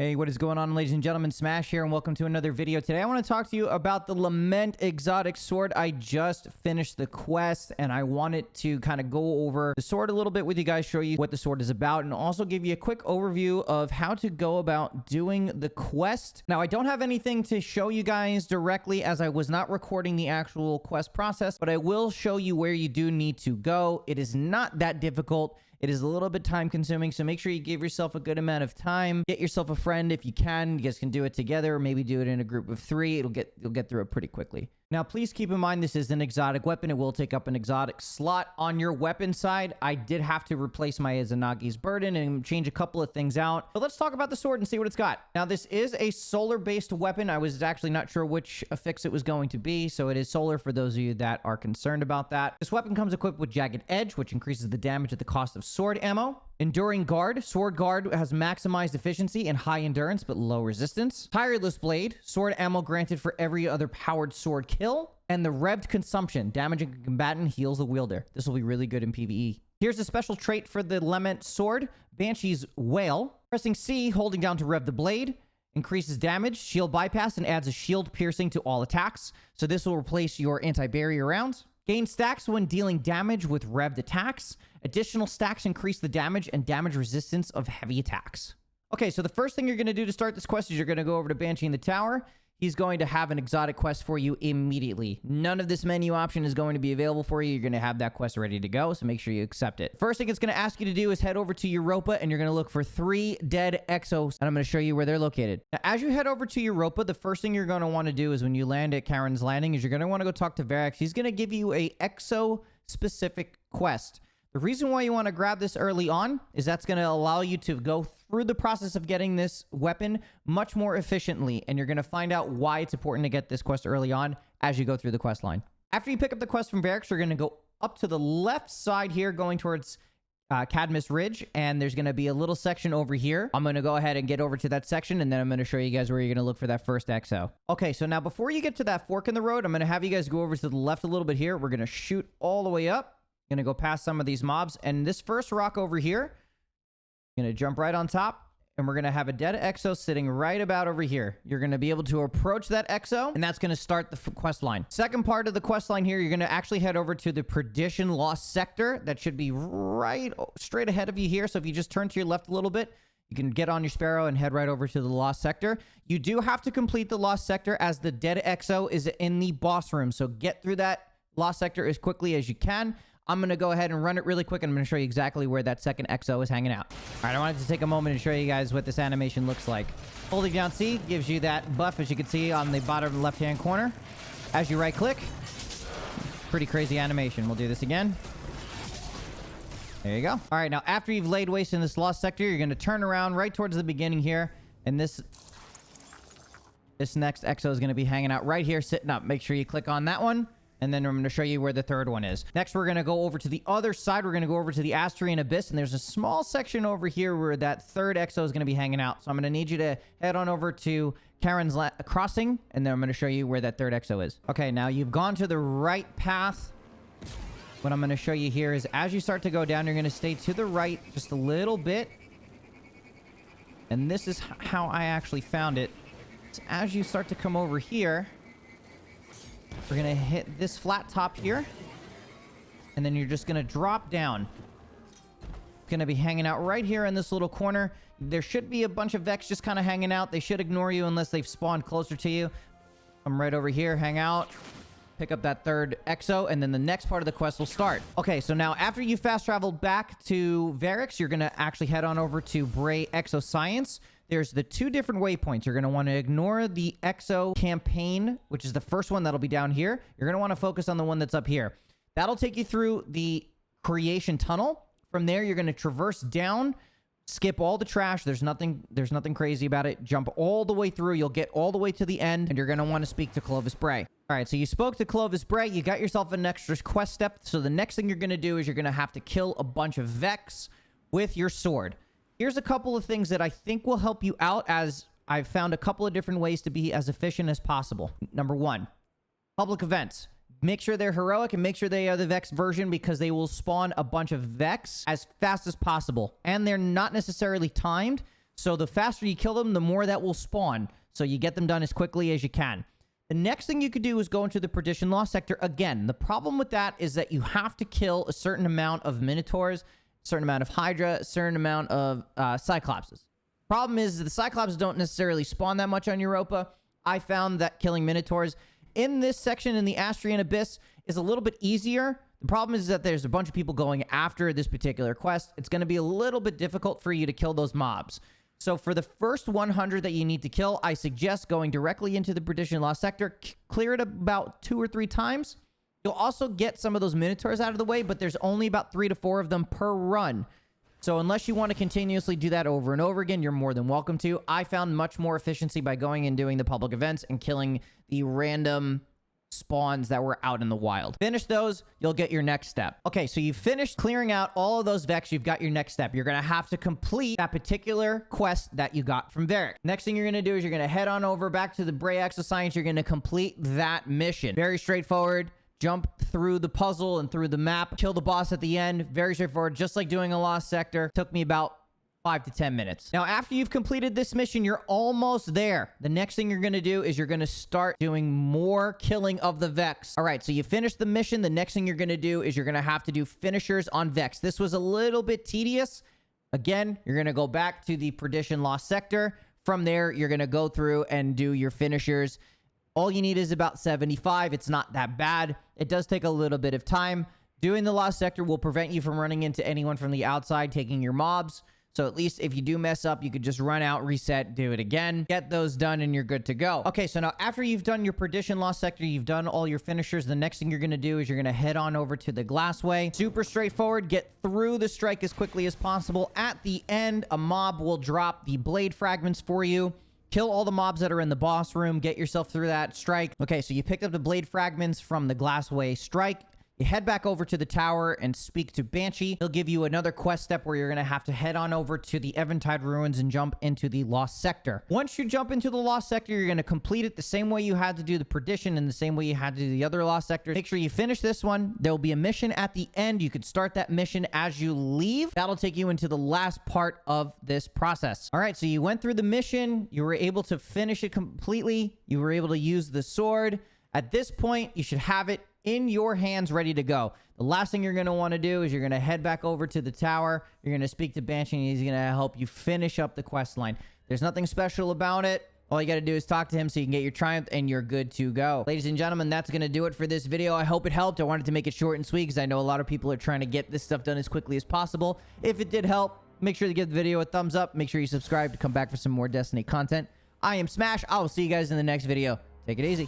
Hey, what is going on, ladies and gentlemen? Smash here, and welcome to another video. Today, I want to talk to you about the Lament exotic sword. I just finished the quest, and I wanted to kind of go over the sword a little bit with you guys, show you what the sword is about, and also give you a quick overview of how to go about doing the quest. Now, I don't have anything to show you guys directly, as I was not recording the actual quest process, but I will show you where you do need to go. It is not that difficult. It is a little bit time consuming, so make sure you give yourself a good amount of time. Get yourself a friend if you can. You guys can do it together, or maybe do it in a group of 3. You'll get through it pretty quickly. Now, please keep in mind this is an exotic weapon. It will take up an exotic slot on your weapon side. I did have to replace my Izanagi's Burden and change a couple of things out. But let's talk about the sword and see what it's got. Now, this is a solar-based weapon. I was actually not sure which affix it was going to be, so it is solar for those of you that are concerned about that. This weapon comes equipped with Jagged Edge, which increases the damage at the cost of sword ammo. Enduring Guard. Sword Guard has maximized efficiency and high endurance, but low resistance. Tireless Blade. Sword ammo granted for every other powered sword kill. And the Revved Consumption. Damaging a combatant, heals the wielder. This will be really good in PvE. Here's a special trait for the Lament sword. Banshee's Wail. Pressing C, holding down to rev the blade. Increases damage, shield bypass, and adds a shield piercing to all attacks. So this will replace your anti-barrier rounds. Gain stacks when dealing damage with revved attacks. Additional stacks increase the damage and damage resistance of heavy attacks. Okay, so the first thing you're going to do to start this quest is you're going to go over to Banshee in the tower. He's going to have an exotic quest for you immediately. None of this menu option is going to be available for you. You're going to have that quest ready to go, so make sure you accept it. First thing it's going to ask you to do is head over to Europa, and you're going to look for 3 dead Exos, and I'm going to show you where they're located. Now, as you head over to Europa, the first thing you're going to want to do is when you land at Karen's Landing is you're going to want to go talk to Varix. He's going to give you a Exo-specific quest. The reason why you want to grab this early on is that's going to allow you to go through the process of getting this weapon much more efficiently, and you're going to find out why it's important to get this quest early on as you go through the quest line. After you pick up the quest from Varix, you're going to go up to the left side here, going towards Cadmus Ridge, and there's going to be a little section over here. I'm going to go ahead and get over to that section, and then I'm going to show you guys where you're going to look for that first XO. Okay, so now before you get to that fork in the road, I'm going to have you guys go over to the left a little bit here. We're going to shoot all the way up. Gonna go past some of these mobs, and this first rock over here, gonna jump right on top, and we're gonna have a dead Exo sitting right about over here. You're gonna be able to approach that Exo, and that's gonna start the quest line. Second part of the quest line here, you're gonna actually head over to the Perdition Lost Sector. That should be right straight ahead of you here. So if you just turn to your left a little bit, you can get on your Sparrow and head right over to the Lost Sector. You do have to complete the Lost Sector, as the dead Exo is in the boss room. So get through that Lost Sector as quickly as you can. I'm going to go ahead and run it really quick, and I'm going to show you exactly where that second Exo is hanging out. All right, I wanted to take a moment and show you guys what this animation looks like. Holding down C gives you that buff, as you can see on the bottom left-hand corner. As you right-click, pretty crazy animation. We'll do this again. There you go. All right, now after you've laid waste in this Lost Sector, you're going to turn around right towards the beginning here, and this next Exo is going to be hanging out right here, sitting up. Make sure you click on that one. And then I'm going to show you where the third one is. Next, we're going to go over to the other side. We're going to go over to the Astrian Abyss. And there's a small section over here where that third Exo is going to be hanging out. So I'm going to need you to head on over to Karen's Crossing. And then I'm going to show you where that third Exo is. Okay, now you've gone to the right path. What I'm going to show you here is as you start to go down, you're going to stay to the right just a little bit. And this is how I actually found it. So as you start to come over here, we're going to hit this flat top here. And then you're just going to drop down. It's going to be hanging out right here in this little corner. There should be a bunch of Vex just kind of hanging out. They should ignore you unless they've spawned closer to you. Come right over here, hang out, pick up that third Exo, and then the next part of the quest will start. Okay, so now after you fast traveled back to Varix, you're going to actually head on over to Bray Exoscience. There's the 2 different waypoints. You're going to want to ignore the Exo campaign, which is the first one that'll be down here. You're going to want to focus on the one that's up here. That'll take you through the creation tunnel. From there, you're going to traverse down, skip all the trash. There's nothing crazy about it. Jump all the way through. You'll get all the way to the end, and you're going to want to speak to Clovis Bray. All right, so you spoke to Clovis Bray. You got yourself an extra quest step. So the next thing you're going to do is you're going to have to kill a bunch of Vex with your sword. Here's a couple of things that I think will help you out, as I've found a couple of different ways to be as efficient as possible. Number 1, public events. Make sure they're heroic and make sure they are the Vex version, because they will spawn a bunch of Vex as fast as possible. And they're not necessarily timed. So the faster you kill them, the more that will spawn. So you get them done as quickly as you can. The next thing you could do is go into the Perdition Lost Sector. Again, the problem with that is that you have to kill a certain amount of Minotaurs, a certain amount of Hydra, a certain amount of Cyclopses. Problem is the Cyclops don't necessarily spawn that much on Europa. I found that killing Minotaurs in this section in the Astrian Abyss is a little bit easier. The problem is that there's a bunch of people going after this particular quest. It's going to be a little bit difficult for you to kill those mobs. So for the first 100 that you need to kill, I suggest going directly into the Perdition Lost Sector. Clear it about 2 or 3 times. You'll also get some of those Minotaurs out of the way, but there's only about 3 to 4 of them per run. So unless you want to continuously do that over and over again, you're more than welcome to. I found much more efficiency by going and doing the public events and killing the random spawns that were out in the wild. Finish those, you'll get your next step. Okay, so you've finished clearing out all of those Vex. You've got your next step. You're going to have to complete that particular quest that you got from Varric. Next thing you're going to do is you're going to head on over back to the Bray Exoscience. You're going to complete that mission. Very straightforward. Jump through the puzzle and through the map. Kill the boss at the end. Very straightforward. Just like doing a Lost Sector. Took me about 5 to 10 minutes. Now, after you've completed this mission, you're almost there. The next thing you're going to do is you're going to start doing more killing of the Vex. All right, so you finished the mission. The next thing you're going to do is you're going to have to do finishers on Vex. This was a little bit tedious. Again, you're going to go back to the Perdition Lost Sector. From there, you're going to go through and do your finishers. All you need is about 75. It's not that bad. It does take a little bit of time. Doing the Lost Sector will prevent you from running into anyone from the outside taking your mobs. So at least if you do mess up, you could just run out, reset, do it again, get those done, and you're good to go. Okay, so now after you've done your Perdition Lost Sector, you've done all your finishers, the next thing you're going to do is you're going to head on over to the Glassway. Super straightforward. Get through the strike as quickly as possible. At the end, a mob will drop the blade fragments for you. Kill all the mobs that are in the boss room. Get yourself through that strike. Okay, so you picked up the blade fragments from the Glassway strike. You head back over to the tower and speak to Banshee. He'll give you another quest step where you're going to have to head on over to the Eventide Ruins and jump into the Lost Sector. Once you jump into the Lost Sector, you're going to complete it the same way you had to do the Perdition and the same way you had to do the other Lost Sector. Make sure you finish this one. There will be a mission at the end. You could start that mission as you leave. That'll take you into the last part of this process. All right, so you went through the mission. You were able to finish it completely. You were able to use the sword. At this point, you should have it in your hands ready to go. The last thing you're going to want to do is you're going to head back over to the tower. You're going to speak to Banshee, and he's going to help you finish up the quest line. There's nothing special about it. All you got to do is talk to him so you can get your triumph, and you're good to go. Ladies and gentlemen, that's going to do it for this video. I hope it helped. I wanted to make it short and sweet because I know a lot of people are trying to get this stuff done as quickly as possible. If it did help, make sure to give the video a thumbs up. Make sure you subscribe to come back for some more Destiny content. I am Smash. I will see you guys in the next video. Take it easy.